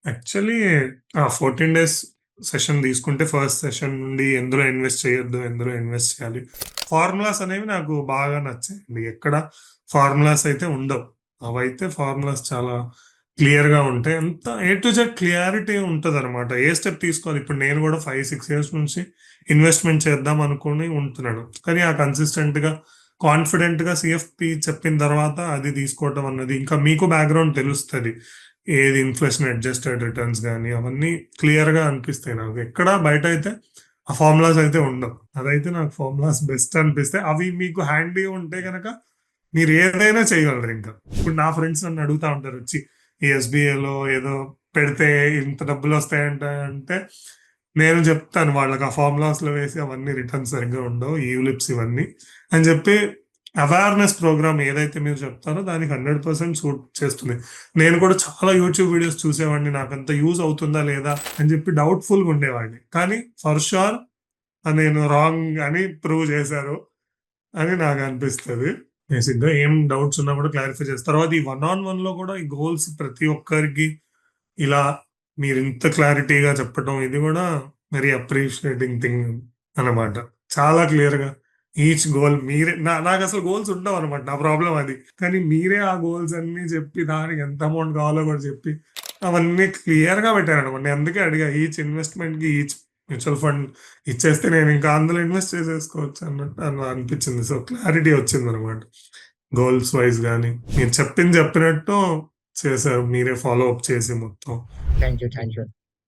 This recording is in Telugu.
యాక్చువల్లీ ఆ 14 డేస్ సెషన్ తీసుకుంటే ఫస్ట్ సెషన్ నుండి ఎందులో ఇన్వెస్ట్ చేయొద్దు, ఎందులో ఇన్వెస్ట్ చేయాలి. ఫార్ములాస్ అనేవి నాకు బాగా నచ్చాయండి. ఎక్కడ ఫార్ములాస్ అయితే ఉండవు. అవైతే ఫార్ములాస్ చాలా క్లియర్‌గా ఉంటాయి. అంత ఏ టు జెడ్ క్లియారిటీ ఉంటదనమాట. ఏ స్టెప్ తీసుకోవాలి. ఇప్పుడు నేను కూడా 5, 6 ఇయర్స్ నుంచి ఇన్వెస్ట్‌మెంట్ చేద్దాం అనుకోని ఉంటున్నాను. కానీ ఆ కన్సిస్టెంట్‌గా, కాన్ఫిడెంట్‌గా సీఎఫ్‌పి చెప్పిన తర్వాత అది తీసుకోవటం అన్నది ఇంకా మీకు బ్యాక్‌గ్రౌండ్ తెలుస్తది. ఏది ఇన్ఫ్లేషన్ అడ్జస్టెడ్ రిటర్న్స్ గాని అవన్నీ క్లియర్‌గా అనిపిస్తాయి నాకు. ఎక్కడ బయటైతే ఆ ఫార్ములాస్ అయితే ఉండవు. అదైతే నాకు ఫార్ములాస్ బెస్ట్ అనిపిస్తాయి. అవి మీకు హ్యాండీ ఉంటే గనక మీరు ఏదైనా చేయగలరింక. ఇప్పుడు నా ఫ్రెండ్స్ నన్ను అడుగుతా ఉంటారొచ్చి, ఈ ఎస్‌బీఐలో ఏదో పెడితే ఇంత డబ్బులొస్తాయంట అంటే, నేను చెప్తాను వాళ్ళకి ఆ ఫార్ములాస్‌లో వేసి అవన్నీ రిటర్న్స్ సరిగ్గా ఉండవు. యూలిప్స్ ఇవన్నీ అని చెప్పి అవేర్‌నెస్ ప్రోగ్రామ్ ఏదైతే మీరు చెప్తారో దానికి 100% సూట్ చేస్తుంది. నేను కూడా చాలా యూట్యూబ్ వీడియోస్ చూసేవాడిని. నాకంత యూజ్ అవుతుందా లేదా అని చెప్పి డౌట్‌ఫుల్‌గా ఉండేవాడిని. కానీ ఫర్ ష్యూర్ నేను రాంగ్ అని ప్రూవ్ చేశారు అని నాకనిపిస్తది. బేసిక్‌గా ఏం డౌట్స్ ఉన్నా కూడా క్లారిఫై చేస్తారు. తర్వాత ఈ వన్ ఆన్ వన్‌లో కూడా ఈ గోల్స్ ప్రతి ఒక్కరికి ఇలా మీరింత క్లారిటీగా చెప్పటం ఇది కూడా వెరీ అప్రిషియేటింగ్ థింగ్ అనమాట. చాలా క్లియర్‌గా ఈచ్ గోల్ మీరే నాకసలు గోల్స్ ఉండవనమాట. నా ప్రాబ్లమ్ అది. కానీ మీరే ఆ గోల్స్ అన్నీ చెప్పి దానికి ఎంత అమౌంట్ కావాలో కూడా చెప్పి అవన్నీ క్లియర్‌గా పెట్టారనమాట. నేను అందుకే అడిగా ఈచ్ ఇన్వెస్ట్‌మెంట్‌కి ఈచ్ మ్యూచువల్ ఫండ్ ఇచ్చేస్తే నేను ఇంకా అందులో ఇన్వెస్ట్ చేసేసుకోవచ్చు అన్నట్టు అనిపించింది. సో, క్లారిటీ వచ్చిందనమాట. గోల్స్ వైస్ గాని మీరు చెప్పినట్టు చేశారు. మీరే ఫాలో అప్ చేసి మొత్తం. Thank you. Thank you.